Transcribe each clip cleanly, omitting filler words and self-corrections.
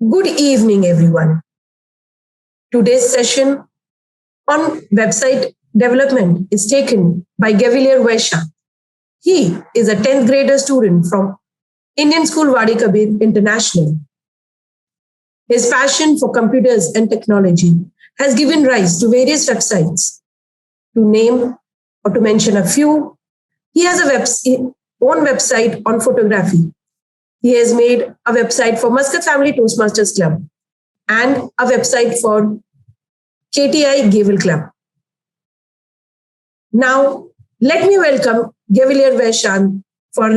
Good evening, everyone. Today's session on website development is taken by Gavilier Vaishya. He is a 10th grader student from Indian School Wadi Kabir International. His passion for computers and technology has given rise to various websites. To name or to mention a few, he has own website on photography. He has made a website for Muscat Family Toastmasters Club and a website for KTI Gavel Club. Now, let me welcome Gavilier Vaishyan for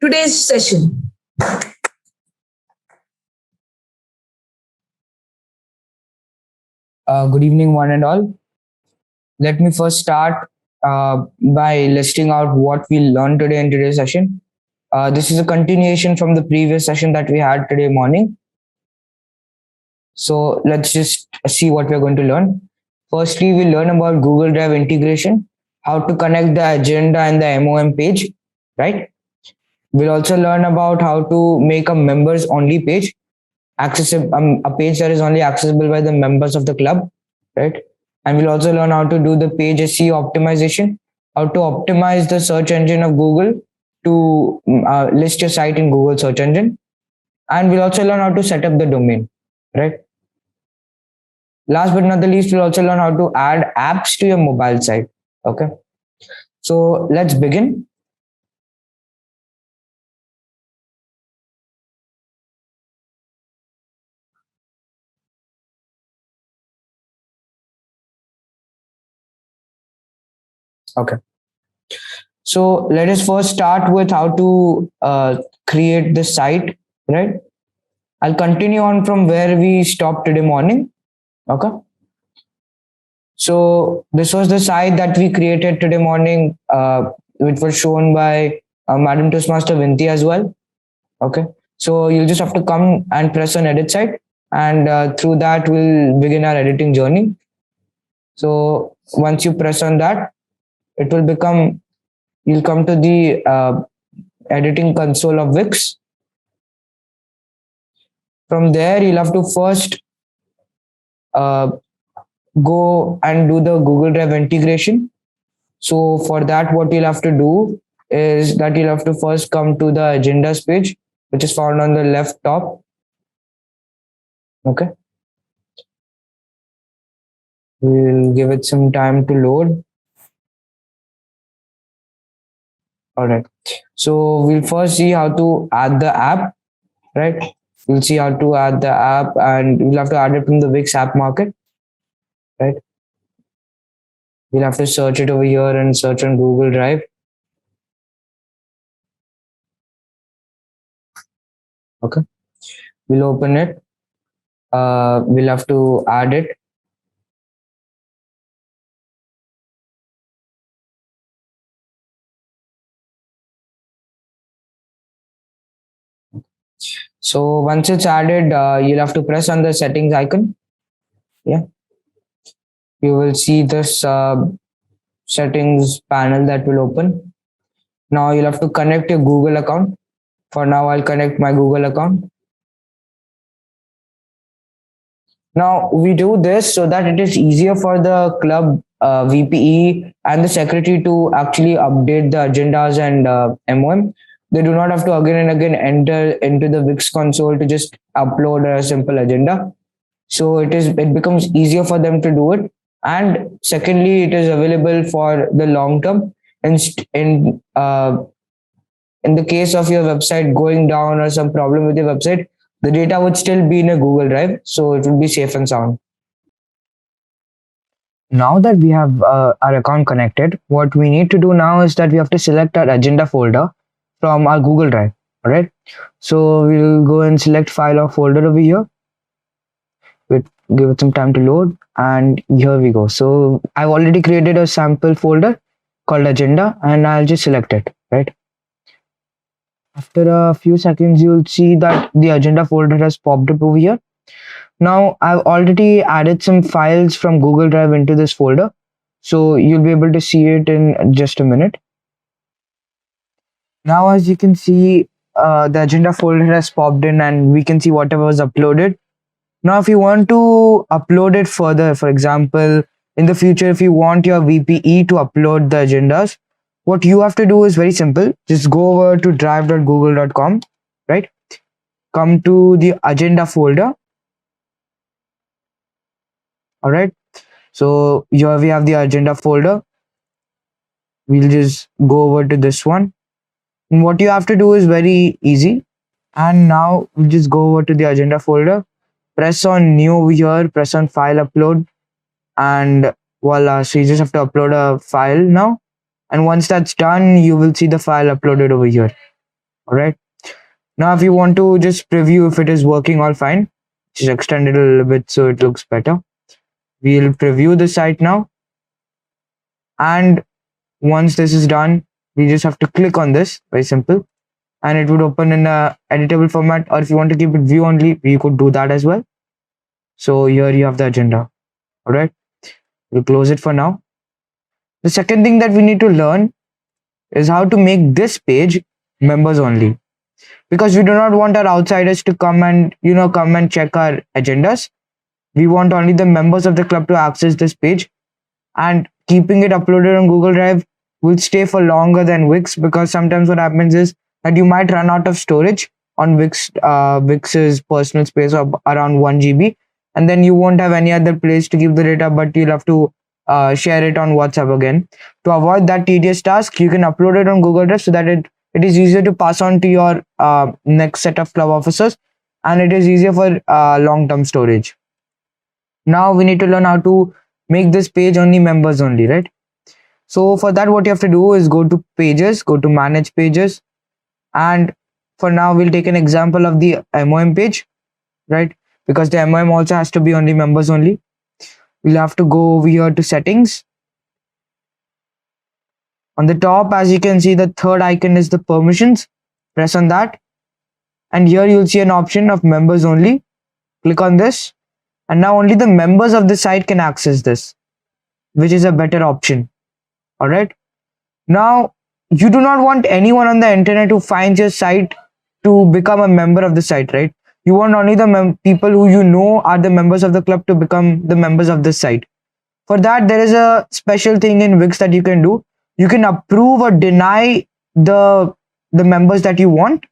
today's session. Good evening, one and all. Let me first start by listing out what we learned today in today's session. This is a continuation from the previous session that we had today morning. So let's just see what we're going to learn. Firstly, we learn about Google Drive integration, how to connect the agenda and the MOM page, right? We'll also learn about how to make a members only page, accessible a page that is only accessible by the members of the club, right? And we'll also learn how to do the page SEO optimization, how to optimize the search engine of Google to list your site in Google search engine. And we'll also learn how to set up the domain, right? Last but not the least, we'll also learn how to add apps to your mobile site. Okay. So let's begin. Okay. So let us first start with how to create the site, right? I'll continue on from where we stopped today morning. Okay. So this was the site that we created today morning, which was shown by Madam Toastmaster Vinti as well. Okay. So you'll just have to come and press on edit site, and through that we'll begin our editing journey. So once you press on that, it will become, you'll come to the editing console of Wix. From there, you'll have to first go and do the Google Drive integration. So for that, what you'll have to do is that you'll have to first come to the agendas page, which is found on the left top. Okay. We'll give it some time to load. All right. So we'll first see how to add the app, right? We'll see how to add the app, and we'll have to add it from the Wix app market, right? We'll have to search it over here and search on Google Drive. Okay. We'll open it. We'll have to add it. So once it's added, you'll have to press on the settings icon. Yeah. You will see this settings panel that will open. Now you'll have to connect your Google account. For now, I'll connect my Google account. Now we do this so that it is easier for the club VPE and the secretary to actually update the agendas and MOM. They do not have to again and again enter into the Wix console to just upload a simple agenda. So it becomes easier for them to do it. And secondly, it is available for the long term. In the case of your website going down or some problem with your website, the data would still be in a Google Drive, so it would be safe and sound. Now that we have our account connected, what we need to do now is that we have to select our agenda folder from our Google Drive. All right. So we'll go and select file or folder over here. Wait, give it some time to load, and here we go. So I've already created a sample folder called agenda, and I'll just select it, right? After a few seconds, you'll see that the agenda folder has popped up over here. Now I've already added some files from Google Drive into this folder, so you'll be able to see it in just a minute. Now, as you can see, the agenda folder has popped in, and we can see whatever was uploaded Now, if you want to upload it further, for example, in the future, if you want your VPE to upload the agendas, what you have to do is very simple. Just go over to drive.google.com, right? Come to the agenda folder. All right. So here we have the agenda folder. We'll just go over to this one. And what you have to do is very easy. And now we'll just go over to the agenda folder. Press on new over here, press on file upload, and voila. So you just have to upload a file now. And once that's done, you will see the file uploaded over here. All right. Now, if you want to just preview if it is working all fine, just extend it a little bit so it looks better. We'll preview the site now. And once this is done, we just have to click on this, very simple. And it would open in a editable format, or if you want to keep it view only, you could do that as well. So here you have the agenda. All right. We'll close it for now. The second thing that we need to learn is how to make this page members only, because we do not want our outsiders to come and check our agendas. We want only the members of the club to access this page, and keeping it uploaded on Google Drive will stay for longer than Wix, because sometimes what happens is that you might run out of storage on Wix's personal space of around 1 GB, and then you won't have any other place to keep the data, but you'll have to share it on WhatsApp again. To avoid that tedious task, you can upload it on Google Drive so that it is easier to pass on to your next set of club officers, and it is easier for long-term storage. Now we need to learn how to make this page only members only, right? So for that, what you have to do is go to pages, go to manage pages, and for now we'll take an example of the MOM page, right? Because the MOM also has to be only members only. We'll have to go over here to settings. On the top, as you can see, the third icon is the permissions. Press on that, and here you'll see an option of members only. Click on this, and now only the members of the site can access this, which is a better option. All right. Now, you do not want anyone on the internet who finds your site to become a member of the site, right? You want only the people who you know are the members of the club to become the members of the site. For that, there is a special thing in Wix that you can do. You can approve or deny the members that you want.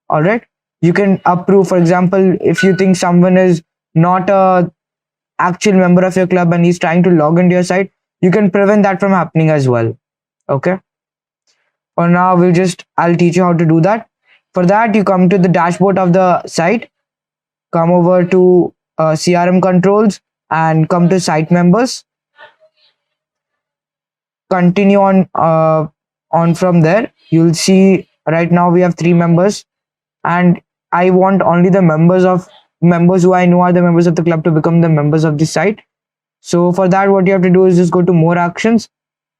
All right. You can approve, for example, if you think someone is not a actual member of your club and he's trying to log into your site, you can prevent that from happening as well. Okay. For now, I'll teach you how to do that. For that, you come to the dashboard of the site, come over to CRM controls, and come to site members. Continue on from there. You'll see right now we have 3 members, and I want only the members who I know are the members of the club to become the members of the site. So for that, what you have to do is just go to more actions,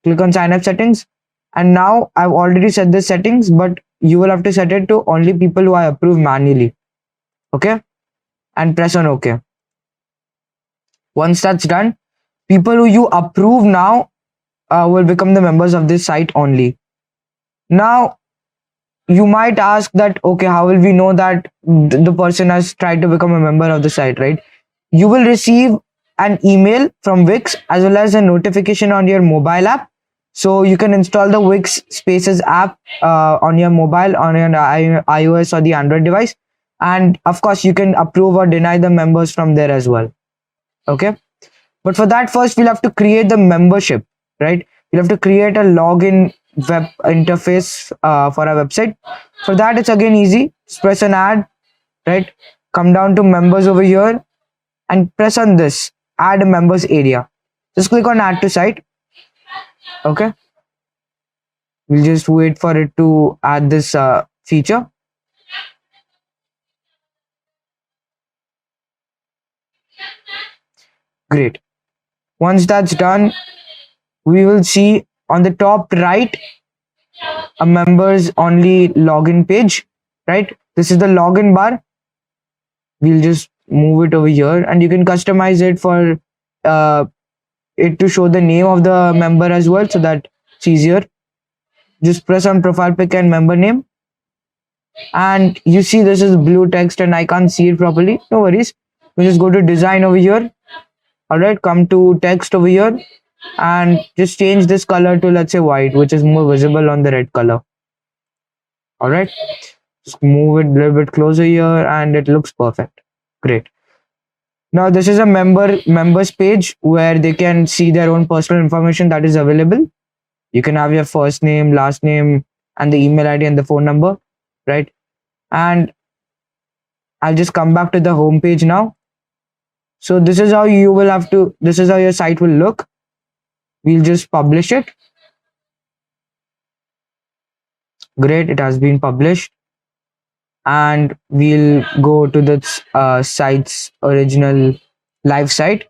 click on sign up settings, and now I've already set the settings, but you will have to set it to only people who I approve manually. Okay, and press on OK. Once that's done, people who you approve now will become the members of this site only. Now, you might ask that, okay, how will we know that the person has tried to become a member of the site, right? You will receive an email from Wix as well as a notification on your mobile app. So you can install the Wix Spaces app on your mobile, on your iOS or the Android device. And of course, you can approve or deny the members from there as well. Okay. But for that, first we'll have to create the membership, right? We'll have to create a login web interface for our website. For that, it's again easy. Just press on add, right? Come down to members over here and press on this add a members area. Just click on add to site. Okay. We'll just wait for it to add this feature. Great. Once that's done, we will see on the top right a members only login page, right? This is the login bar. We'll just move it over here, and you can customize it for it to show the name of the member as well, so that it's easier. Just press on profile pic and member name, and you see this is blue text and I can't see it properly. No worries. we just go to design over here. All right, come to text over here and just change this color to, let's say, white, which is more visible on the red color. All right, just move it a little bit closer here and it looks perfect. Great. Now this is a members page where they can see their own personal information that is available. You can have your first name, last name, and the email ID and the phone number, right? And I'll just come back to the home page now. So this is how you will have to, this is how your site will look. We'll just publish it. Great, it has been published. And we'll go to the site's original live site.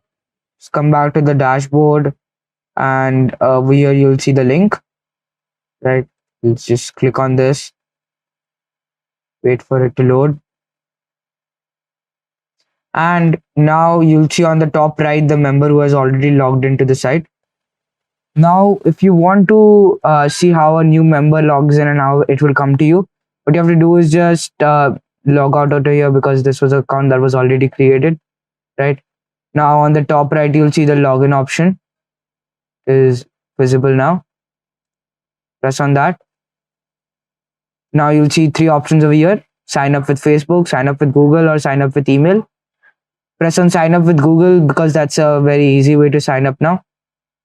Just come back to the dashboard, and over here you'll see the link, right? Let's just click on this, wait for it to load. And now you'll see on the top right the member who has already logged into the site. Now if you want to see how a new member logs in and how it will come to you, what you have to do is just log out of here, because this was an account that was already created, right? Now on the top right you'll see the login option is visible now. Press on that. Now you'll see 3 options over here: sign up with Facebook, sign up with Google, or sign up with email. Press on sign up with Google because that's a very easy way to sign up now,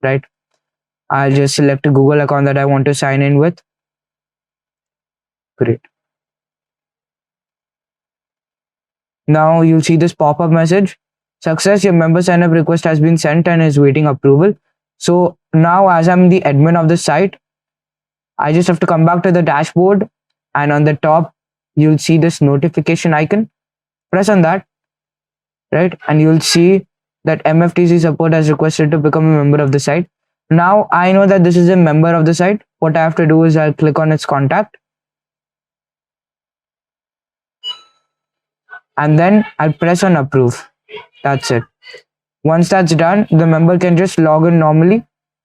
right? I'll just select a Google account that I want to sign in with. Great. Now you'll see this pop-up message: success, your member sign up request has been sent and is waiting approval. So now, as I'm the admin of the site, I just have to come back to the dashboard, and on the top you'll see this notification icon. Press on that, right? And you'll see that MFTC support has requested to become a member of the site. Now I know that this is a member of the site. What I have to do is I'll click on its contact, and then I'll press on approve. That's it. Once that's done, the member can just log in normally,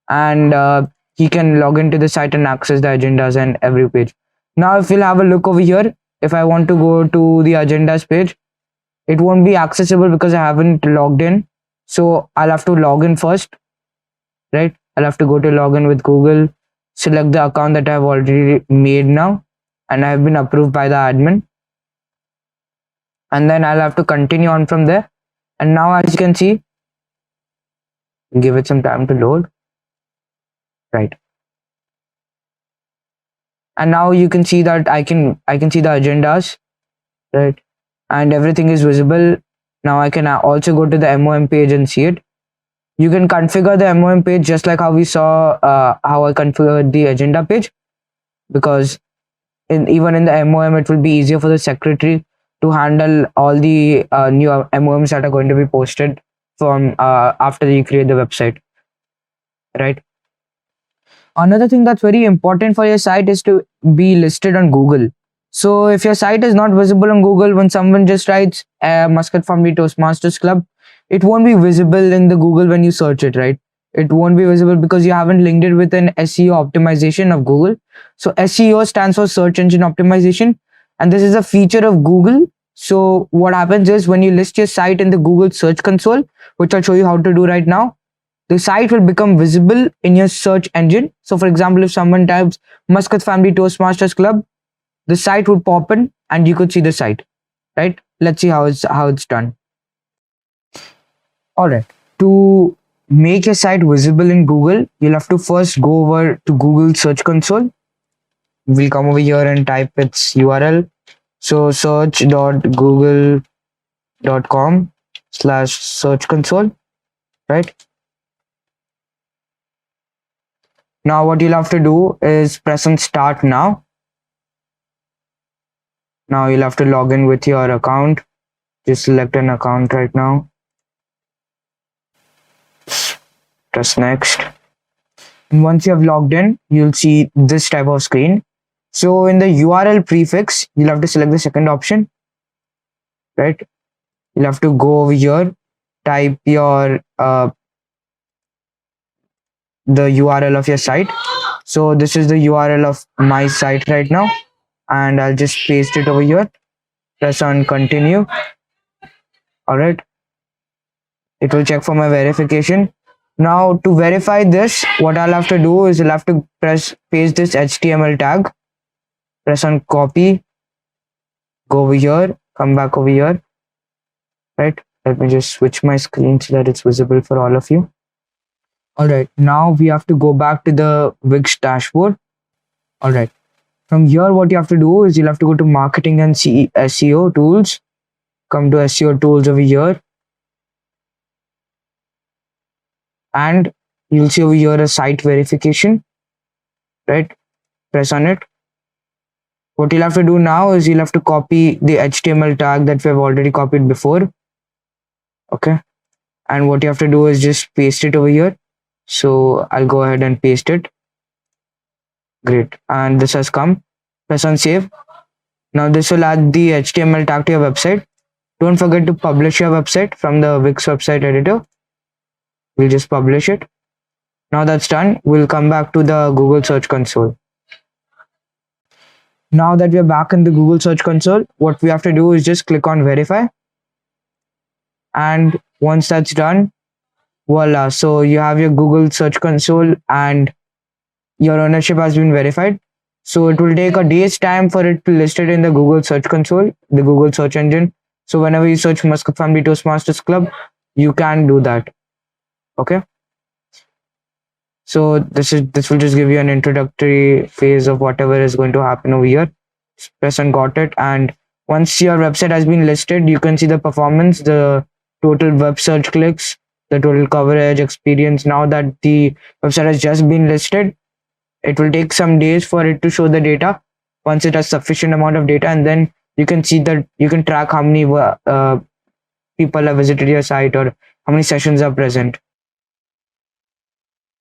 and he can log into the site and access the agendas and every page. Now if we'll have a look over here, if I want to go to the agendas page, it won't be accessible because I haven't logged in. So I'll have to log in first, right? I'll have to go to login with Google, select the account that I've already made now, and I've been approved by the admin. And then I'll have to continue on from there. And now, as you can see, give it some time to load, right? And now you can see that I can see the agendas, right? And everything is visible. Now I can also go to the MOM page and see it. You can configure the MOM page just like how we saw how I configured the agenda page, because even in the MOM it will be easier for the secretary to handle all the new MOMs that are going to be posted from after you create the website, right? Another thing that's very important for your site is to be listed on Google. So if your site is not visible on Google, when someone just writes Muscat Family Toastmasters Club, it won't be visible in the Google when you search it, right? It won't be visible because you haven't linked it with an SEO optimization of Google. So SEO stands for search engine optimization, and this is a feature of Google. So what happens is when you list your site in the Google Search Console, which I'll show you how to do right now, the site will become visible in your search engine. So for example, if someone types Muscat Family Toastmasters Club, the site would pop in and you could see the site, right? Let's see how it's done. All right, to make your site visible in Google, you'll have to first go over to Google Search Console. We'll come over here and type its URL. So search.google.com/search console, right? Now what you'll have to do is press on start now. Now you'll have to log in with your account. Just select an account right now. Press next. And once you have logged in, you'll see this type of screen. So in the URL prefix, you'll have to select the second option, right? You'll have to go over here, type your the URL of your site. So this is the URL of my site right now, and I'll just paste it over here. Press on continue. All right, It will check for my verification. Now to verify this, what I'll have to do is I'll have to paste this HTML tag, press on copy, go over here, come back over here, right? Let me just switch my screen so that it's visible for all of you. All right, now we have to go back to the Wix dashboard. All right, from here, what you have to do is you'll have to go to marketing and SEO tools, come to SEO tools over here, and you'll see over here a site verification, right? Press on it. What you'll have to do now is you'll have to copy the HTML tag that we have already copied before. Okay. And what you have to do is just paste it over here. So I'll go ahead and paste it. Great. And this has come. Press on save. Now this will add the HTML tag to your website. Don't forget to publish your website from the Wix website editor. We'll just publish it. Now that's done, we'll come back to the Google Search Console. Now that we're back in the Google Search Console, what we have to do is just click on verify. And once that's done, voila. So you have your Google Search Console and your ownership has been verified. So it will take a day's time for it to list it in the Google Search Console, the Google search engine. So whenever you search Muscat Family Toastmasters Club, you can do that. Okay. So this will just give you an introductory phase of whatever is going to happen over here. Just press on got it, and once your website has been listed, you can see the performance, the total web search clicks, the total coverage, experience. Now that the website has just been listed, it will take some days for it to show the data. Once it has sufficient amount of data, and then you can see that you can track how many people have visited your site or how many sessions are present.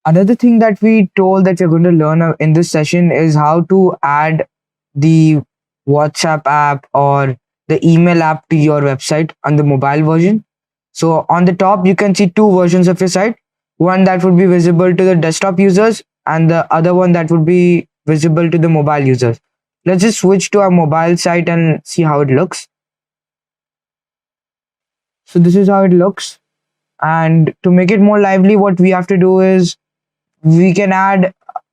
Another thing that we told that we're going to learn in this session is how to add the WhatsApp app or the email app to your website on the mobile version. So on the top, you can see two versions of your site. One that would be visible to the desktop users and the other one that would be visible to the mobile users. Let's just switch to our mobile site and see how it looks. So this is how it looks. And to make it more lively, what we have to do is we can add,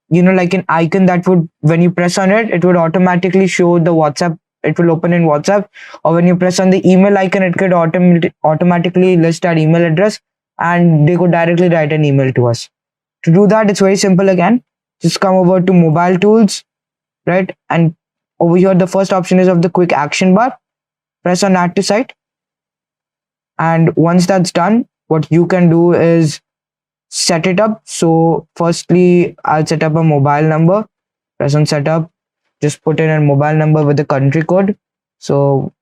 like an icon that would, when you press on it, it would automatically show the WhatsApp. It will open in WhatsApp, or when you press on the email icon, it could automatically list our email address and they could directly write an email to us. To do that, it's very simple again. Just come over to mobile tools, right? And over here, the first option is of the quick action bar. Press on add to site. And once that's done, what you can do is set it up. So firstly, I'll set up a mobile number. Press on setup. Just put in a mobile number with the country code. So,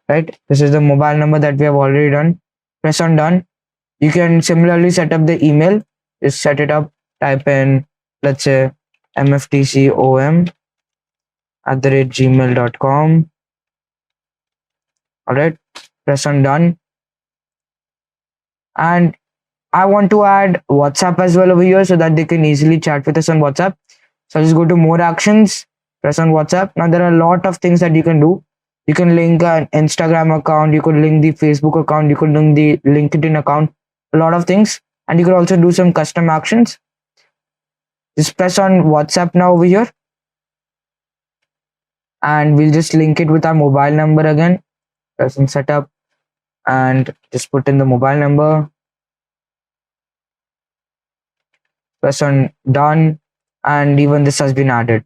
right, this is the mobile number that we have already done. Press on done. You can similarly set up the email. Just set it up. Type in, let's say, mftcom@gmail.com. All right. Press on done. And I want to add WhatsApp as well over here so that they can easily chat with us on WhatsApp. So I'll just go to more actions, press on WhatsApp. Now there are a lot of things that you can do. You can link an Instagram account, you could link the Facebook account, you could link the LinkedIn account, a lot of things. And you could also do some custom actions. Just press on WhatsApp now over here. And we'll just link it with our mobile number again. Press on setup and just put in the mobile number. Press on done, and even this has been added.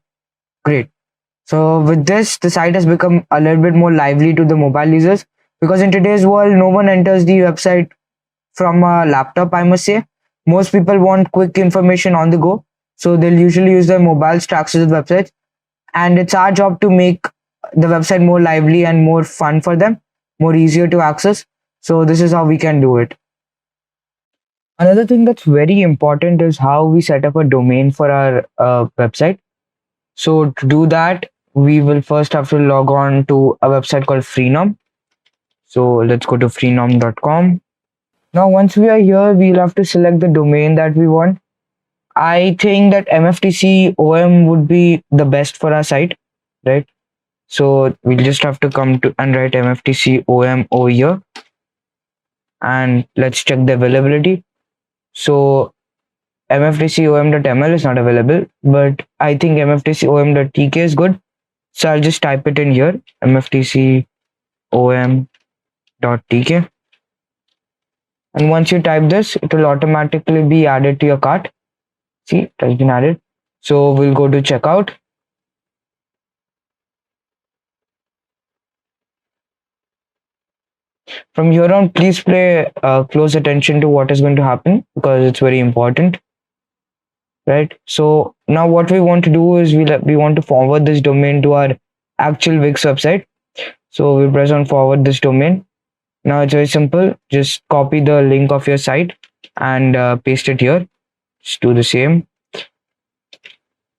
Great. So with this, the site has become a little bit more lively to the mobile users, because in today's world, no one enters the website from a laptop, I must say. Most people want quick information on the go. So they'll usually use their mobiles to access the website. And it's our job to make the website more lively and more fun for them, more easier to access. So this is how we can do it. Another thing that's very important is how we set up a domain for our website. So to do that, we will first have to log on to a website called Freenom. So let's go to freenom.com. Now, once we are here, we'll have to select the domain that we want. I think that MFTC OM would be the best for our site, right? So we'll just have to come to and write mftc om over here, and let's check the availability. So mftcom.ml is not available, but I think mftcom.tk is good. So I'll just type it in here, mftcom.tk. And once you type this, it will automatically be added to your cart. See, it has been added. So we'll go to checkout. From here on, please pay close attention to what is going to happen, because it's very important. Right. So now what we want to do is we want to forward this domain to our actual Wix website. So we press on forward this domain. Now it's very simple. Just copy the link of your site and paste it here. Just do the same.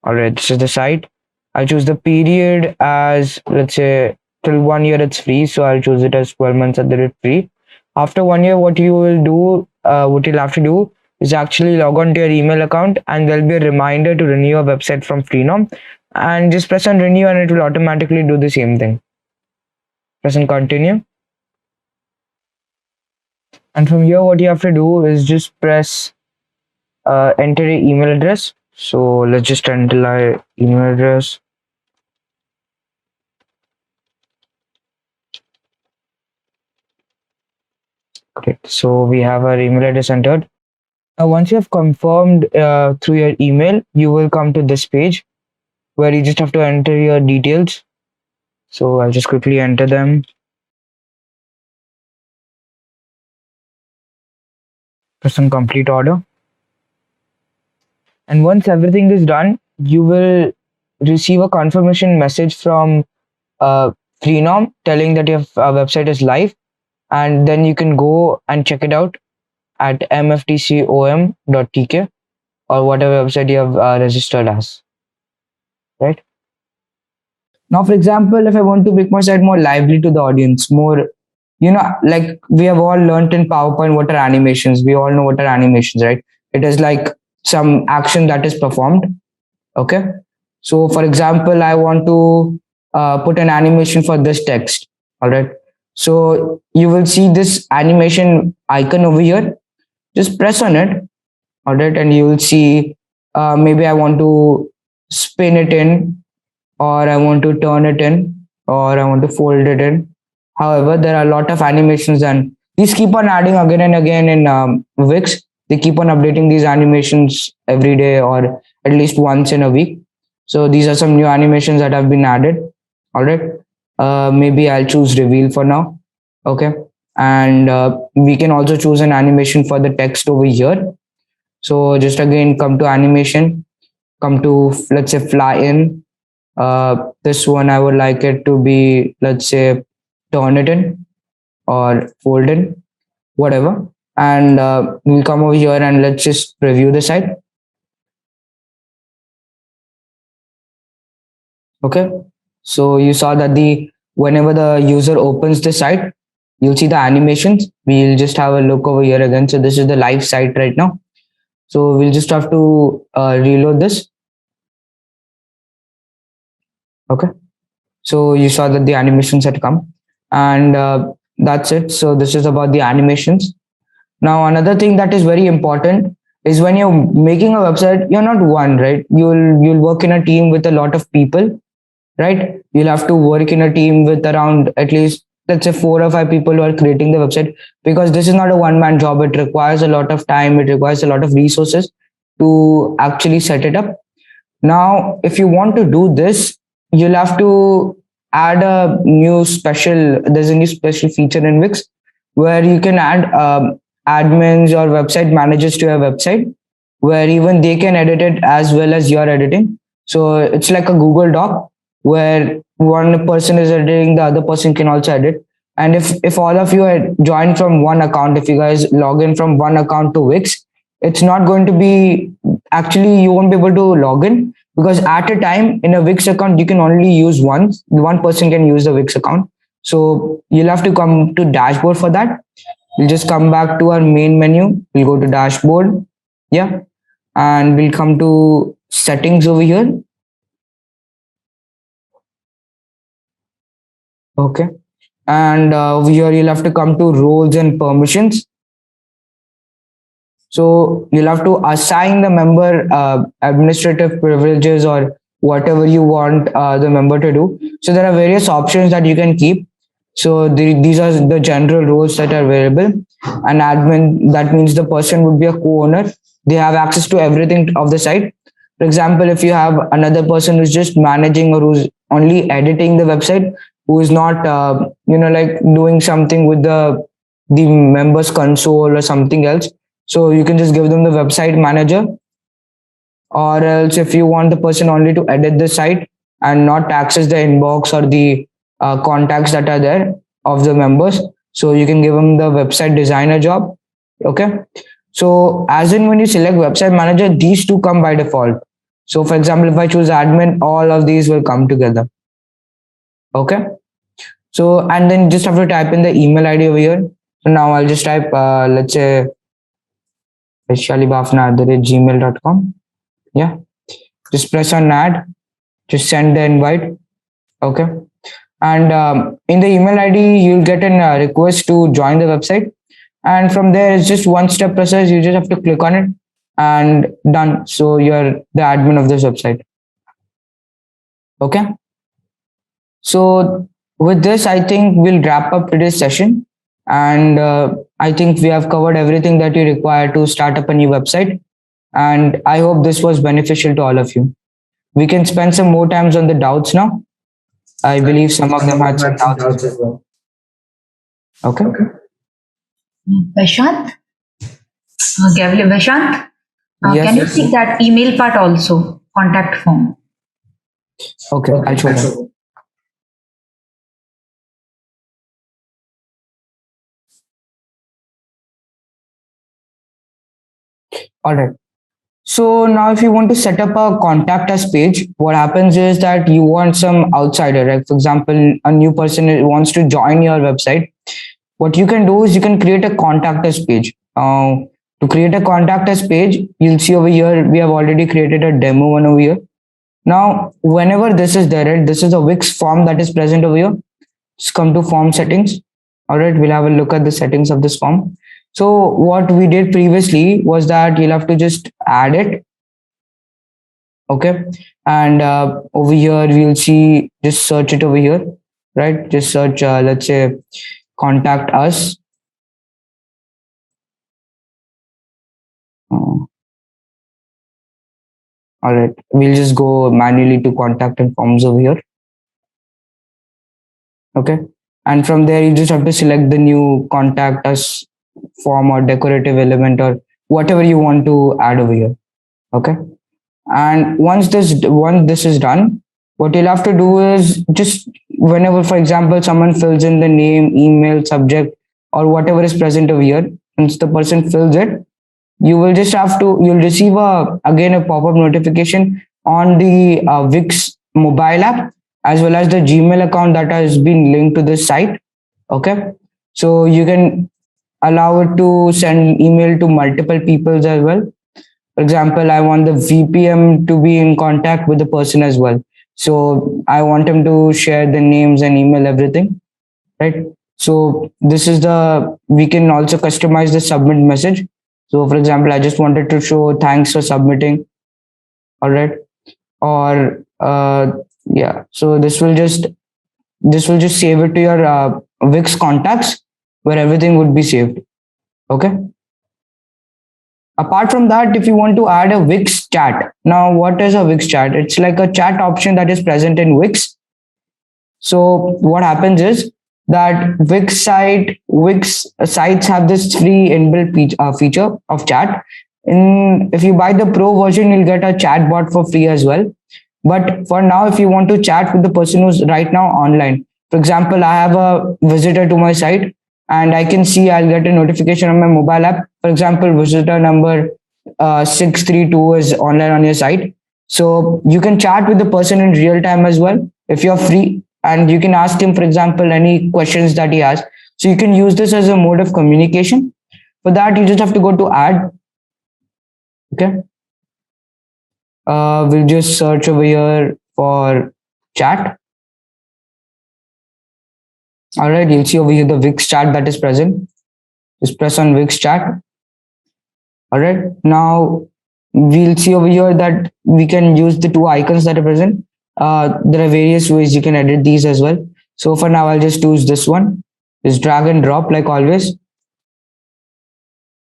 All right, this is the site. I'll choose the period as, let's say, till 1 year it's free. So I'll choose it as 12 months at the rate free. After 1 year, what you'll have to do is actually log on to your email account, and there'll be a reminder to renew your website from Freenom, and just press on renew and it will automatically do the same thing. Press on continue. And from here, what you have to do is just press enter your email address. So let's just enter our email address. Great. So we have our email address entered. Now, once you have confirmed through your email, you will come to this page where you just have to enter your details. So I'll just quickly enter them. Press on complete order. And once everything is done, you will receive a confirmation message from Freenom telling that your website is live, and then you can go and check it out at mftcom.tk or whatever website you have registered as. Right. Now, for example, if I want to make my site more lively to the audience, more, like we have all learned in PowerPoint what are animations. We all know what are animations, right? It is like some action that is performed. Okay. So, for example, I want to put an animation for this text. All right. So you will see this animation icon over here. Just press on it. All right. And you will see maybe I want to spin it in, or I want to turn it in, or I want to fold it in. However, there are a lot of animations, and these keep on adding again and again in Wix. They keep on updating these animations every day or at least once in a week. So these are some new animations that have been added. All right. Maybe I'll choose reveal for now. Okay. And we can also choose an animation for the text over here. So just again, come to animation, come to, let's say, fly in. This one, I would like it to be, let's say, turn it in or fold in, whatever. And we'll come over here and let's just preview the site. Okay. So you saw that whenever the user opens the site, you'll see the animations. We'll just have a look over here again. So this is the live site right now. So we'll just have to reload this. Okay. So you saw that the animations had come, and that's it. So this is about the animations. Now, another thing that is very important is when you're making a website, you're not one, right? You'll work in a team with a lot of people, right? You'll have to work in a team with around at least, let's say, 4 or 5 people who are creating the website, because this is not a one-man job. It requires a lot of time. It requires a lot of resources to actually set it up. Now, if you want to do this, you'll have to add there's a new special feature in Wix where you can add admins or website managers to your website, where even they can edit it as well as you're editing. So it's like a Google Doc where one person is editing, the other person can also edit. And if all of you are joined from one account, if you guys log in from one account to Wix, it's not going to be, actually you won't be able to log in, because at a time in a Wix account you can only use one person can use the Wix account. So you'll have to come to dashboard for that. We'll just come back to our main menu. We'll go to dashboard. Yeah. And we'll come to settings over here. Okay. And over here you'll have to come to roles and permissions. So you'll have to assign the member administrative privileges or whatever you want the member to do. So there are various options that you can keep. So these are the general roles that are available. An admin, that means the person would be a co-owner. They have access to everything of the site. For example, if you have another person who's just managing or who's only editing the website, who is not, like doing something with the members console or something else, so you can just give them the website manager. Or else if you want the person only to edit the site and not access the inbox or the contacts that are there of the members, so you can give them the website designer job. Okay. So as in when you select website manager, these two come by default. So for example, if I choose admin, all of these will come together. Okay. So and then just have to type in the email ID over here. So now I'll just type let's say vaishalibafna@gmail.com. Yeah, just press on add, just send the invite. Okay. And in the email ID, you'll get a request to join the website. And from there, it's just one step process. You just have to click on it and done. So you're the admin of this website. Okay. So with this, I think we'll wrap up today's session. And I think we have covered everything that you require to start up a new website. And I hope this was beneficial to all of you. We can spend some more times on the doubts now. I believe some of them had some doubts as well. Okay. Vashant? Gavli, Vashant? Yes, Can you yes. take that email part also? Contact form. Okay, I'll show you. All right. So now if you want to set up a contact us page, what happens is that you want some outsider, right? For example, a new person wants to join your website. What you can do is you can create a contact us page. To create a contact us page, you'll see over here, we have already created a demo one over here. Now, whenever this is there, right, this is a Wix form that is present over here. Just come to form settings. All right, we'll have a look at the settings of this form. So what we did previously was that you'll have to just add it. Okay. And over here, we'll see, just search it over here, right? Just search, let's say, contact us. All right. We'll just go manually to contact and forms over here. Okay. And from there, you just have to select the new contact us form or decorative element or whatever you want to add over here. Okay. And once this is done, what you'll have to do is just whenever, for example, someone fills in the name, email, subject, or whatever is present over here, once the person fills it, you'll receive again a pop-up notification on the Wix mobile app as well as the Gmail account that has been linked to this site. Okay. So you can allow it to send email to multiple people as well. For example, I want the VPM to be in contact with the person as well. So I want him to share the names and email everything, right? So this is we can also customize the submit message. So for example, I just wanted to show thanks for submitting. All right. Or yeah, so this will just save it to your Wix contacts where everything would be saved. Okay. Apart from that, if you want to add a Wix chat, now what is a Wix chat? It's like a chat option that is present in Wix. So what happens is that Wix sites have this free inbuilt feature of chat. If you buy the pro version, you'll get a chat bot for free as well. But for now, if you want to chat with the person who's right now online, for example, I have a visitor to my site and I can see I'll get a notification on my mobile app. For example, visitor number 632 is online on your site. So you can chat with the person in real time as well if you're free, and you can ask him, for example, any questions that he has. So you can use this as a mode of communication. For that, you just have to go to add. Okay. We'll just search over here for chat. All right, you'll see over here the Wix chat that is present. Just press on Wix chat. All right, now we'll see over here that we can use the two icons that are present. There are various ways you can edit these as well. So for now, I'll just use this one. Just drag and drop like always.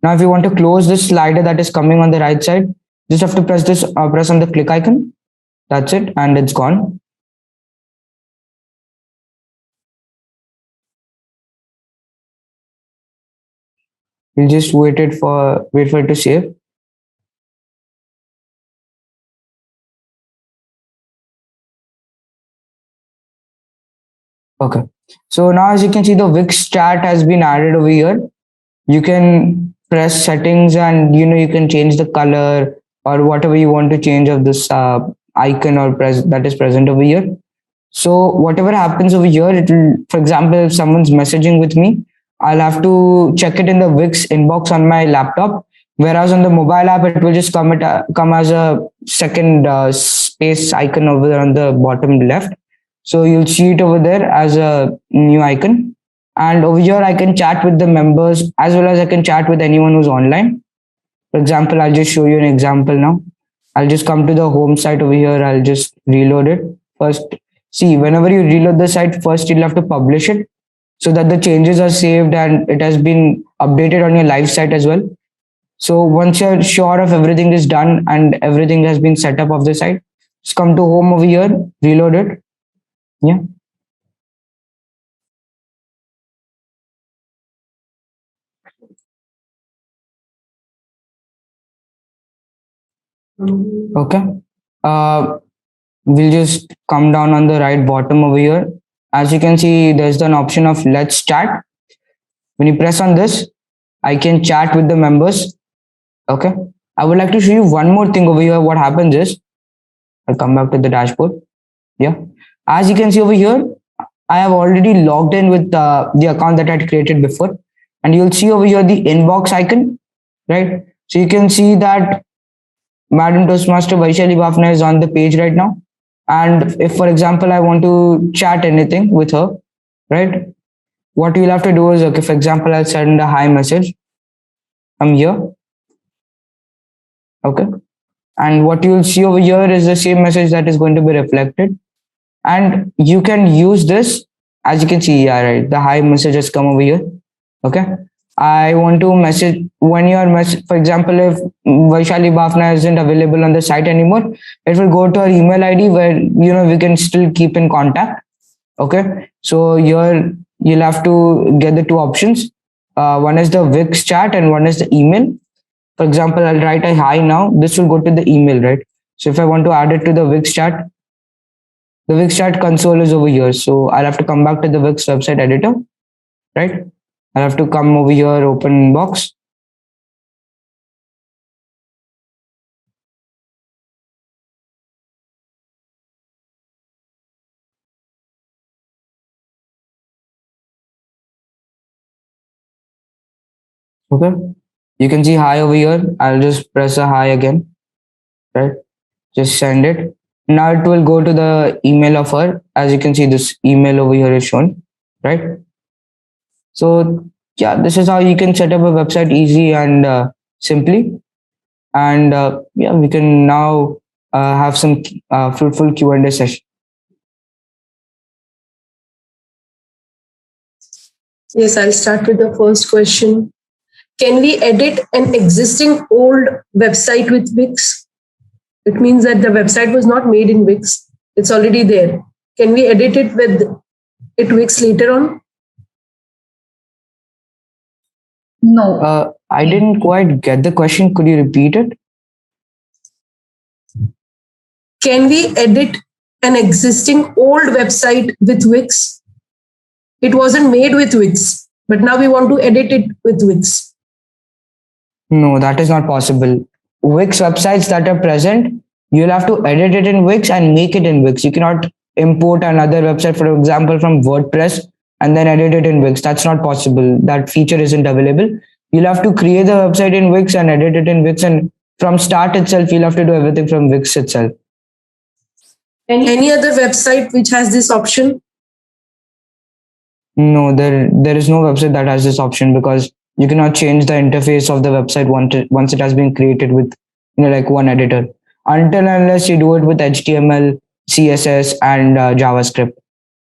Now, if you want to close this slider that is coming on the right side, just have to press this, press on the click icon. That's it, and it's gone. We'll just wait for it to save. Okay. So now as you can see, the Wix chat has been added over here. You can press settings and you can change the color or whatever you want to change of this icon or that is present over here. So whatever happens over here, it will, for example, if someone's messaging with me, I'll have to check it in the Wix inbox on my laptop. Whereas on the mobile app, it will just come as a second space icon over there on the bottom left. So you'll see it over there as a new icon. And over here, I can chat with the members as well as I can chat with anyone who's online. For example, I'll just show you an example now. I'll just come to the home site over here. I'll just reload it. First, see, whenever you reload the site, first you'll have to publish it so that the changes are saved and it has been updated on your live site as well. So once you're sure of everything is done and everything has been set up of the site, just come to home over here, reload it. Yeah. Okay. We'll just come down on the right bottom over here. As you can see, there's an option of let's chat. When you press on this, I can chat with the members. Okay. I would like to show you one more thing over here. What happens is, I'll come back to the dashboard. Yeah. As you can see over here, I have already logged in with the account that I had created before. And you'll see over here the inbox icon, right? So you can see that Madam Toastmaster Vaishali Bafna is on the page right now. And if, for example, I want to chat anything with her, right? What you'll have to do is, okay, for example, I'll send a hi message from here. Okay. And what you'll see over here is the same message that is going to be reflected. And you can use this, as you can see, yeah, right. The hi message has come over here. Okay. I want to message when your message, for example, if Vaishali Bafna isn't available on the site anymore, it will go to our email ID where, we can still keep in contact. Okay. So here you'll have to get the two options. One is the Wix chat and one is the email. For example, I'll write a hi now. This will go to the email, right? So if I want to add it to the Wix chat console is over here. So I'll have to come back to the Wix website editor, right? I'll have to come over here, open inbox. Okay. You can see hi over here. I'll just press a hi again, right? Just send it. Now it will go to the email of her. As you can see, this email over here is shown, right? So yeah, this is how you can set up a website easy and simply. And yeah, we can now have some fruitful Q&A session. Yes, I'll start with the first question. Can we edit an existing old website with Wix? It means that the website was not made in Wix. It's already there. Can we edit it with Wix later on? No. I didn't quite get the question. Could you repeat it? Can we edit an existing old website with Wix? It wasn't made with Wix, but now we want to edit it with Wix. No, that is not possible. Wix websites that are present, you'll have to edit it in Wix and make it in Wix. You cannot import another website, for example, from WordPress and then edit it in Wix. That's not possible. That feature isn't available. You'll have to create the website in Wix and edit it in Wix. And from start itself, you'll have to do everything from Wix itself. Any other website which has this option? No, there is no website that has this option because you cannot change the interface of the website once it has been created with like one editor until unless you do it with HTML, CSS, and JavaScript.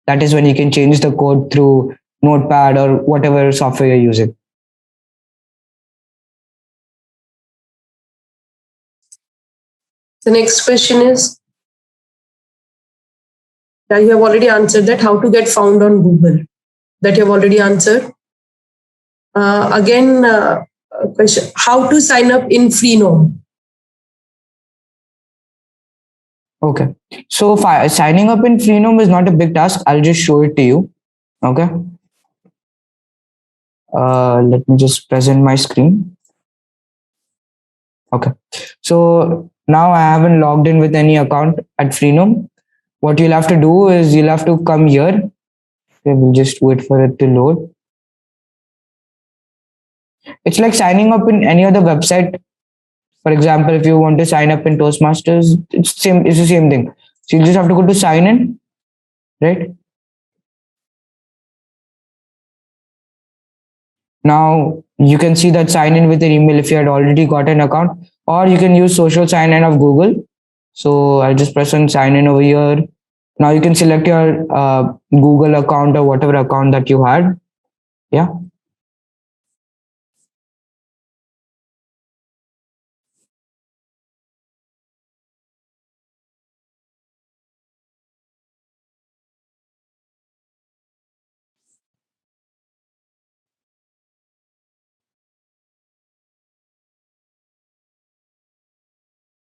That is when you can change the code through Notepad or whatever software you're using. The next question is, yeah, you have already answered that, how to get found on Google. That you have already answered. Again, question, how to sign up in Freenome? Okay. So signing up in Freenome is not a big task. I'll just show it to you. Okay. Let me just present my screen. Okay. So now I haven't logged in with any account at Freenome. What you'll have to do is you'll have to come here. Okay, we'll just wait for it to load. It's like signing up in any other website. For example, if you want to sign up in Toastmasters, it's the same thing. So you just have to go to sign in, right? Now you can see that sign in with an email if you had already got an account, or you can use social sign in of Google. So I'll just press on sign in over here. Now you can select your Google account or whatever account that you had. Yeah.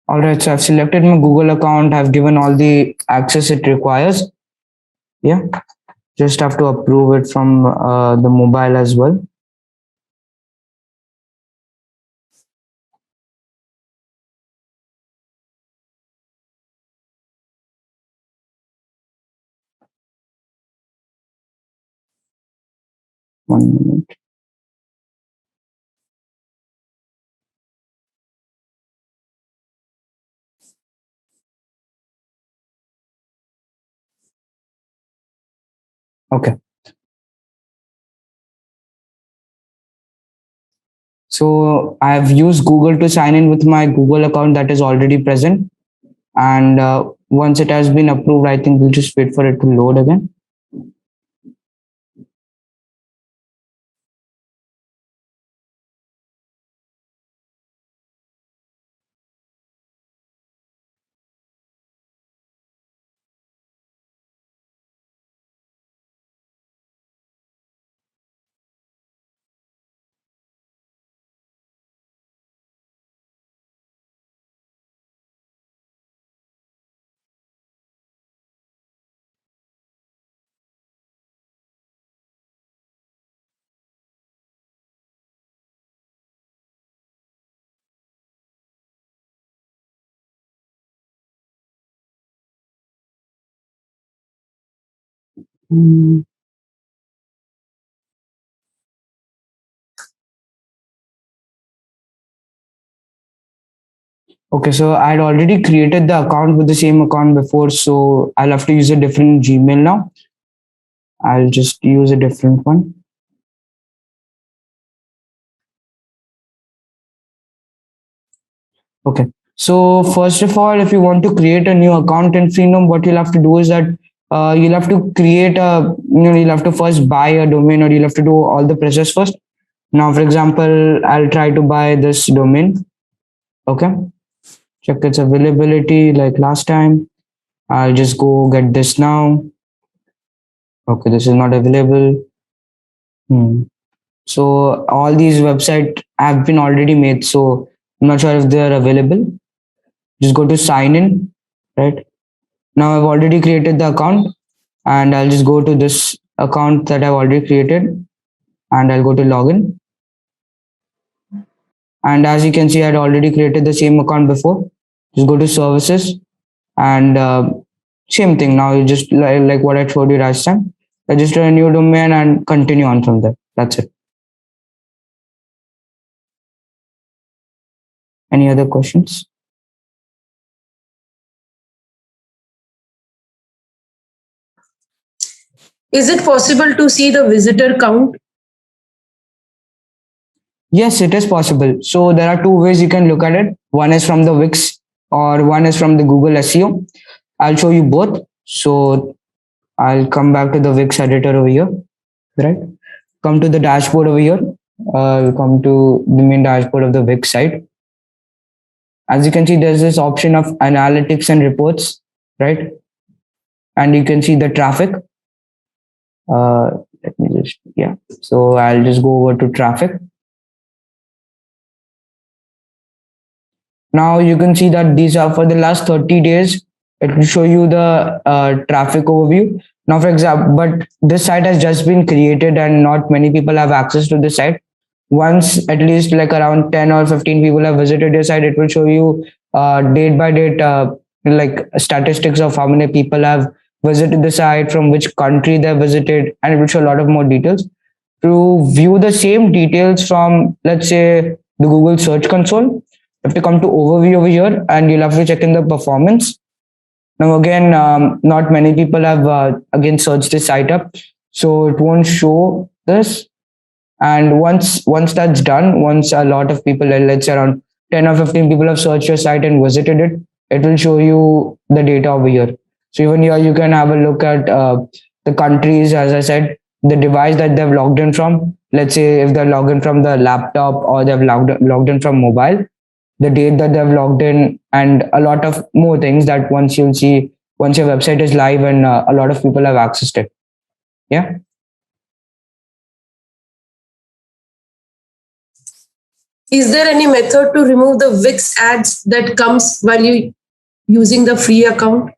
All right, so I've selected my Google account. I've given all the access it requires. Yeah, just have to approve it from the mobile as well. One minute. Okay. So I've used Google to sign in with my Google account that is already present. And once it has been approved, I think we'll just wait for it to load again. Mm. Okay, so I had already created the account with the same account before, so I'll have to use a different Gmail now. I'll just use a different one. Okay, so first of all, if you want to create a new account in Freenome, what you'll have to do is that you'll have to create you'll have to first buy a domain, or you'll have to do all the process first. Now, for example, I'll try to buy this domain. Okay, check its availability like last time. I'll just go get this now. Okay, this is not available. So all these websites have been already made. So I'm not sure if they are available. Just go to sign in, right? Now I've already created the account, and I'll just go to this account that I've already created, and I'll go to login. And as you can see, I had already created the same account before. Just go to services, and same thing. Now you just like what I showed you last time. Register a new domain and continue on from there. That's it. Any other questions? Is it possible to see the visitor count? Yes, it is possible. So there are two ways you can look at it. One is from the Wix or one is from the Google SEO. I'll show you both. So I'll come back to the Wix editor over here, right? Come to the dashboard over here. Come to the main dashboard of the Wix site. As you can see, there's this option of analytics and reports, right? And you can see the traffic. Let me just, yeah. So I'll just go over to traffic. Now you can see that these are for the last 30 days. It will show you the traffic overview. Now, for example, but this site has just been created and not many people have access to this site. Once at least like around 10 or 15 people have visited your site, it will show you date by date like statistics of how many people have visited the site, from which country they visited, and it will show a lot of more details. To view the same details from, let's say, the Google Search Console, you have to come to overview over here and you'll have to check in the performance. Now again, not many people have again searched this site up, so it won't show this. And once that's done, once a lot of people, let's say around 10 or 15 people have searched your site and visited it, it will show you the data over here. So even here you can have a look at the countries, as I said, the device that they've logged in from. Let's say if they're logged in from the laptop or they've logged in from mobile, the date that they've logged in, and a lot of more things that once you'll see once your website is live and a lot of people have accessed it. Yeah. Is there any method to remove the Wix ads that comes while you using the free account?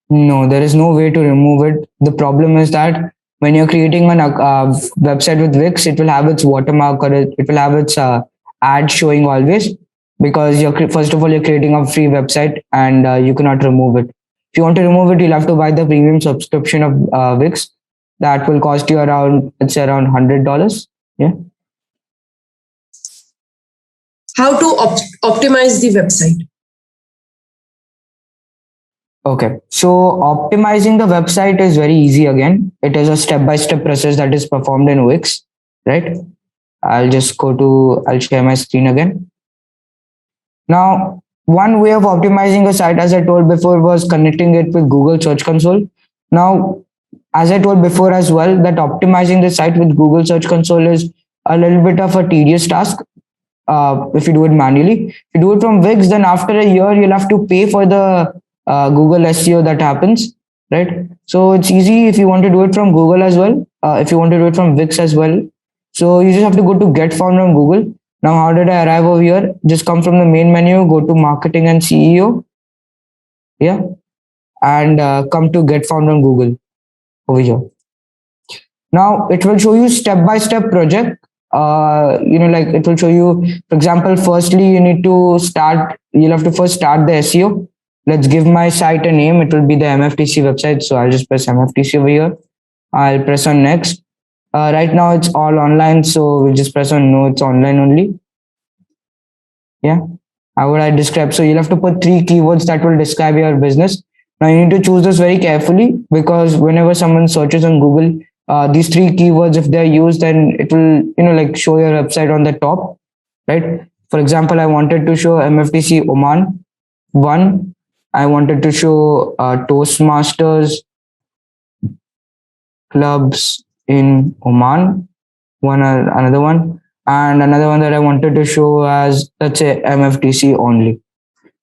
No, there is no way to remove it. The problem is that when you're creating an website with Wix, it will have its watermark, or it will have its ad showing always, because you're first of all you're creating a free website and you cannot remove it. If you want to remove it, you'll have to buy the premium subscription of Wix. That will cost you around $100. Yeah. How to optimize the website? Okay, so optimizing the website is very easy. Again, it is a step-by-step process that is performed in Wix, right? I'll share my screen again. Now, one way of optimizing a site, as I told before, was connecting it with Google Search Console. Now, as I told before as well, that optimizing the site with Google Search Console is a little bit of a tedious task if you do it manually. If you do it from Wix, then after a year, you'll have to pay for the Google SEO that happens, right? So it's easy if you want to do it from Google as well, if you want to do it from Wix as well. So you just have to go to Get Found on Google. Now, how did I arrive over here? Just come from the main menu, go to Marketing and SEO. Yeah. And come to Get Found on Google over here. Now, it will show you step-by-step project. Like it will show you, for example, firstly, you'll have to first start the SEO. Let's give my site a name. It will be the MFTC website. So I'll just press MFTC over here. I'll press on next. Right now it's all online. So we'll just press on no, it's online only. Yeah. How would I describe? So you'll have to put 3 keywords that will describe your business. Now you need to choose this very carefully, because whenever someone searches on Google, these 3 keywords, if they're used, then it will, like show your website on the top, right? For example, I wanted to show MFTC Oman 1. I wanted to show Toastmasters clubs in Oman, another one, and another one that I wanted to show as, let's say, MFTC only,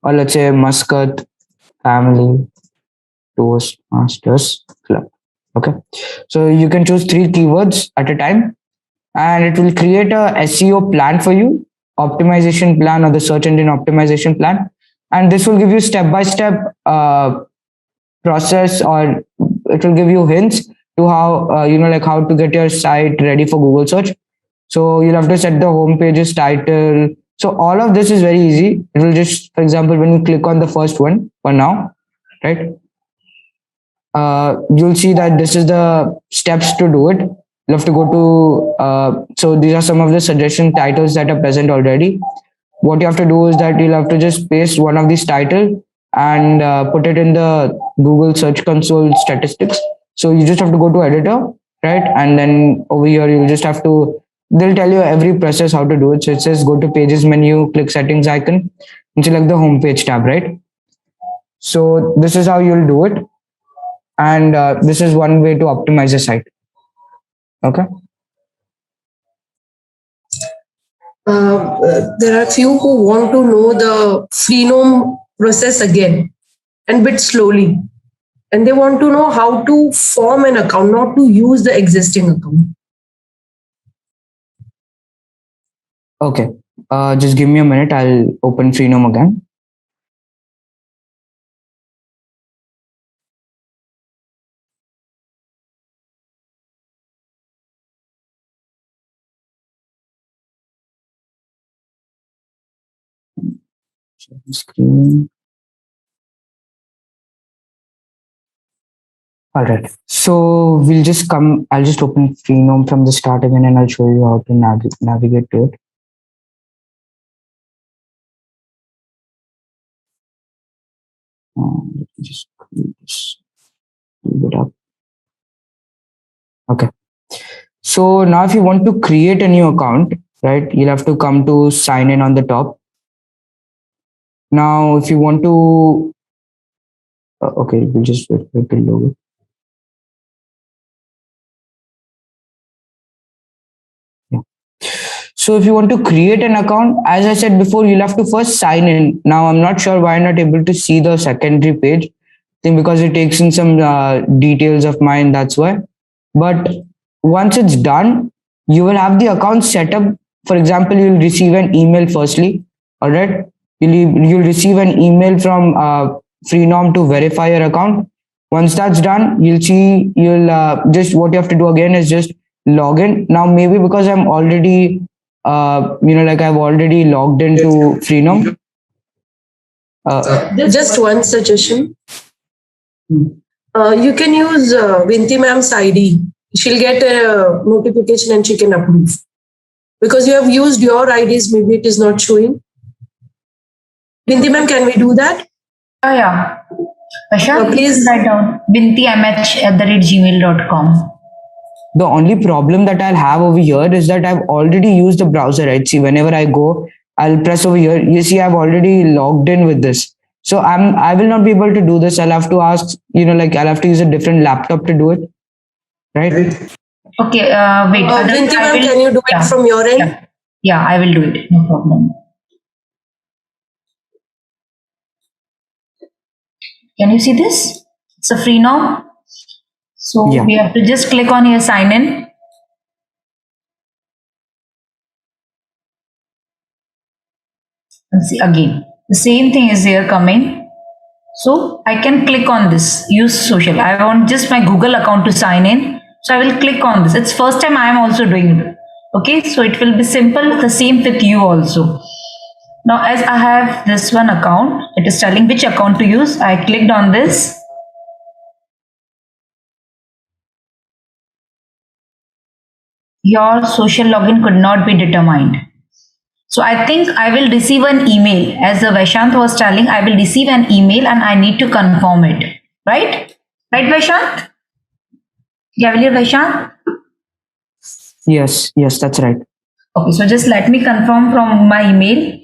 or let's say Muscat Family Toastmasters Club. Okay, so you can choose 3 keywords at a time, and it will create a SEO plan for you, optimization plan, or the search engine optimization plan. And this will give you step-by-step process, or it will give you hints to how, like how to get your site ready for Google search. So you'll have to set the home page's title. So all of this is very easy. It will just, for example, when you click on the first one for now, right? You'll see that this is the steps to do it. You'll have to go to, so these are some of the suggestion titles that are present already. What you have to do is that you'll have to just paste one of these titles and put it in the Google Search Console statistics. So you just have to go to editor, right? And then over here, you just have to, they'll tell you every process how to do it. So it says go to pages menu, click settings icon, and select the home page tab, right? So this is how you'll do it. And this is one way to optimize the site. Okay. There are few who want to know the Freenome process again and bit slowly. And they want to know how to form an account, not to use the existing account. Okay. Just give me a minute. I'll open Freenome again. Screen. All right. So we'll just come. I'll just open Freenome from the start again, and I'll show you how to navigate to it. Let me just leave it up. Okay. So now, if you want to create a new account, right, you'll have to come to sign in on the top. Now, if you want to, okay, we'll just wait for it to load. Yeah. So if you want to create an account, as I said before, you'll have to first sign in. Now, I'm not sure why I'm not able to see the secondary page. I think because it takes in some details of mine, that's why. But once it's done, you will have the account set up. For example, you'll receive an email firstly. All right. You'll receive an email from Freenome to verify your account. Once that's done, you'll see, you'll just, what you have to do again is just log in. Now, maybe because I'm already, like I've already logged into Freenome. Just one suggestion. You can use Vinti ma'am's ID. She'll get a notification and she can approve. Because you have used your IDs, maybe it is not showing. Vinti ma'am, can we do that? Yeah. Pasha, please write down vintimh@gmail.com. The only problem that I'll have over here is that I've already used the browser, right? See, whenever I go, I'll press over here. You see, I've already logged in with this. So I will not be able to do this. I'll have to ask, I'll have to use a different laptop to do it. Right? Okay, wait. Vinti ma'am, can you do it from your end? Yeah, I will do it. No problem. Can you see this? It's a Freenome. So we have to just click on here, sign in. And see again, the same thing is here coming. So I can click on this, use social. I want just my Google account to sign in. So I will click on this. It's first time I am also doing it. Okay, so it will be simple. The same with you also. Now, as I have this one account, it is telling which account to use. I clicked on this. Your social login could not be determined. So I think I will receive an email. As the Vaishant was telling, I will receive an email and I need to confirm it. Right? Right, Vaishant? Yeah, will you, Vaishant? Yes, that's right. Okay, so just let me confirm from my email.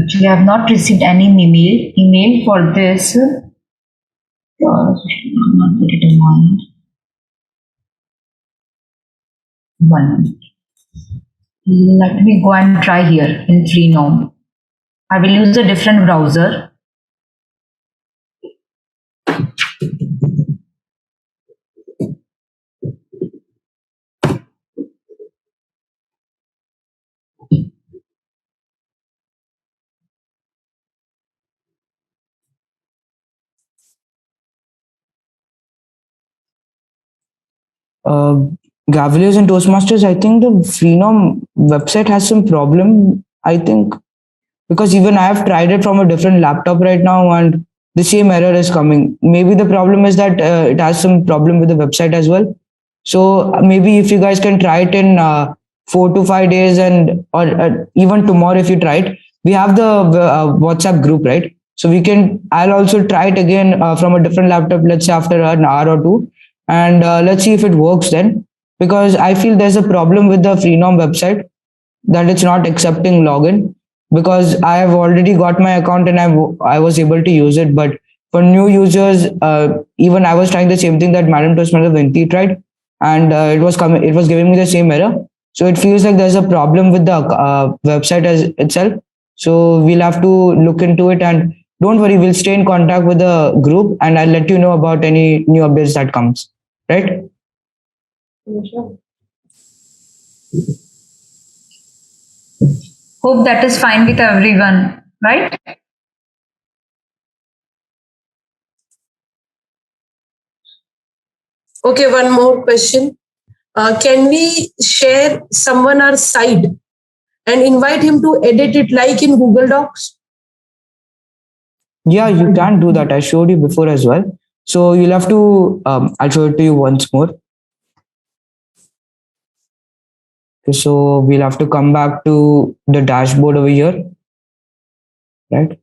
Actually, I have not received any email for this. Not be determined. 1 minute. Let me go and try here in Freenome. I will use a different browser. Uh, Gaveliers and Toastmasters, I think the Freenom website has some problem. I think because even I have tried it from a different laptop right now and the same error is coming. Maybe the problem is that it has some problem with the website as well. So maybe if you guys can try it in 4 to 5 days and or even tomorrow if you try it, we have the WhatsApp group, right? So we can. I'll also try it again from a different laptop. Let's say after an hour or two, and let's see if it works then. Because I feel there's a problem with the Freenom website that it's not accepting login because I have already got my account and I was able to use it. But for new users, even I was trying the same thing that Madam Toastmaster Vinti tried, and it was giving me the same error. So it feels like there's a problem with the website as itself. So we'll have to look into it, and don't worry, we'll stay in contact with the group, and I'll let you know about any new updates that comes. Right? Hope that is fine with everyone, right? Okay, one more question. Can we share someone our site and invite him to edit it like in Google Docs? Yeah, you can do that. I showed you before as well. So you'll have to, I'll show it to you once more. Okay, so we'll have to come back to the dashboard over here, right?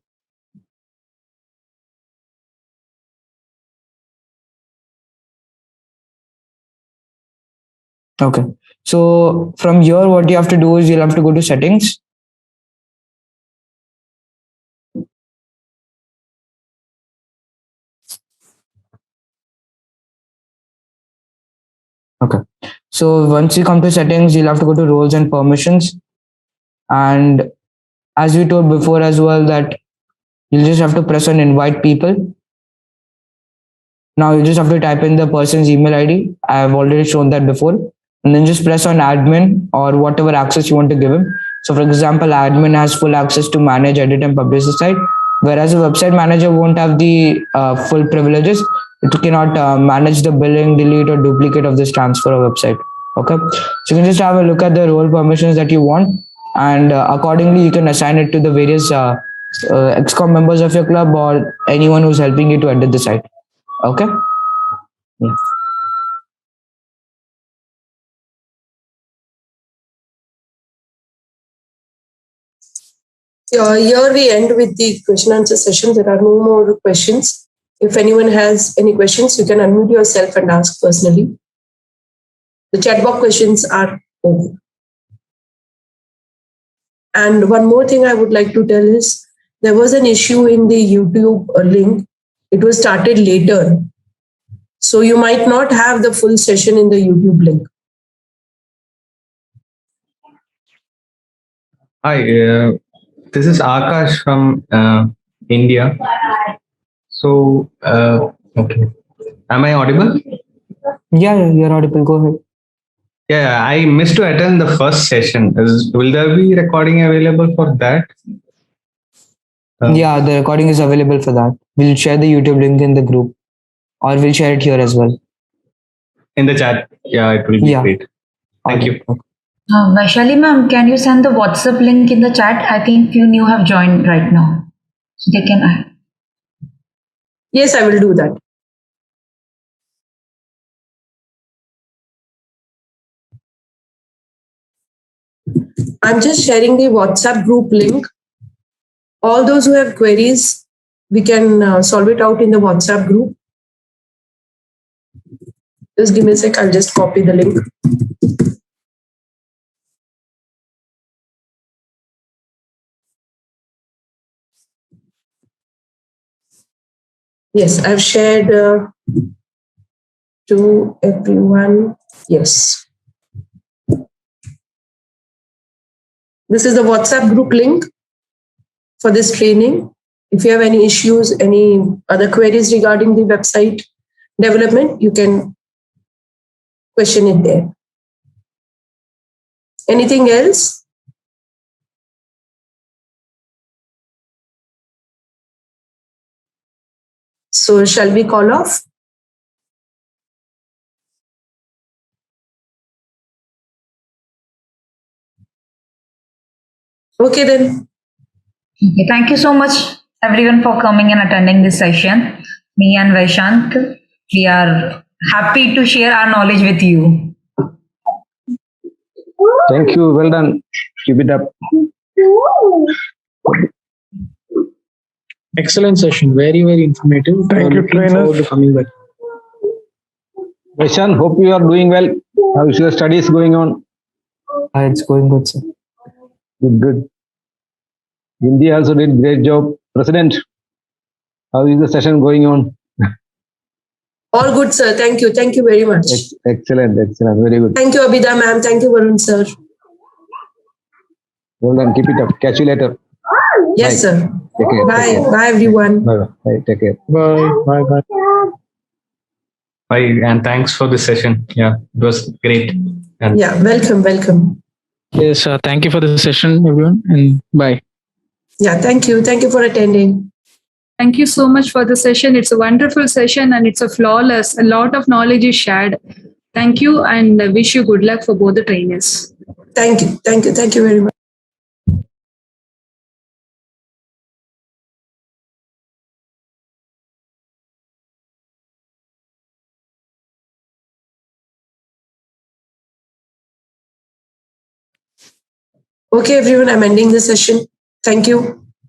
Okay. So from here, what you have to do is you'll have to go to settings. Okay. So once you come to settings, you'll have to go to roles and permissions. And as we told before as well, that you'll just have to press on invite people. Now you just have to type in the person's email ID. I have already shown that before. And then just press on admin or whatever access you want to give him. So for example, admin has full access to manage, edit and publish the site, whereas a website manager won't have the full privileges. It cannot manage the billing, delete or duplicate of this transfer of website. Okay. So you can just have a look at the role permissions that you want, and accordingly you can assign it to the various XCOM members of your club or anyone who's helping you to edit the site. Okay. Yeah. Here we end with the question answer session. There are no more questions. If anyone has any questions, you can unmute yourself and ask personally. The chat box questions are over. And one more thing I would like to tell is there was an issue in the YouTube link. It was started later. So you might not have the full session in the YouTube link. Hi, this is Akash from India. So, okay. Am I audible? Yeah, you're audible. Go ahead. Yeah, I missed to attend the first session. Will there be recording available for that? Yeah, the recording is available for that. We'll share the YouTube link in the group, or we'll share it here as well. In the chat. Yeah, it will be Yeah. great. Thank you. Okay. Vaishali ma'am, can you send the WhatsApp link in the chat? I think few new have joined right now. So they can. Yes, I will do that. I'm just sharing the WhatsApp group link. All those who have queries, we can solve it out in the WhatsApp group. Just give me a sec. I'll just copy the link. Yes, I've shared to everyone. Yes. This is the WhatsApp group link for this training. If you have any issues, any other queries regarding the website development, you can question it there. Anything else? So shall we call off? Okay then. Okay, thank you so much, everyone, for coming and attending this session. Me and Vaishant, we are happy to share our knowledge with you. Thank you. Well done. Keep it up. Excellent session. Very, very informative. Thank you, Looking trainers. forward to coming back. Vaishan, hope you are doing well. How is your studies going on? It's going good, sir. Good, good. India also did great job. President, how is the session going on? All good, sir. Thank you. Thank you very much. Excellent, excellent. Very good. Thank you, Abida ma'am. Thank you, Varun sir. Well done. Keep it up. Catch you later. Yes, Bye. sir. Take care. Bye. Take care. Bye, everyone. Bye. Bye. Take care. Bye. Bye. Bye. Bye, and thanks for this session. Yeah, it was great. And Yeah, welcome, welcome. Yes, thank you for the session, everyone, and bye. Yeah, thank you. Thank you for attending. Thank you so much for the session. It's a wonderful session and it's a flawless. A lot of knowledge is shared. Thank you and I wish you good luck for both the trainers. Thank you. Thank you. Thank you very much. Okay, everyone, I'm ending the session. Thank you.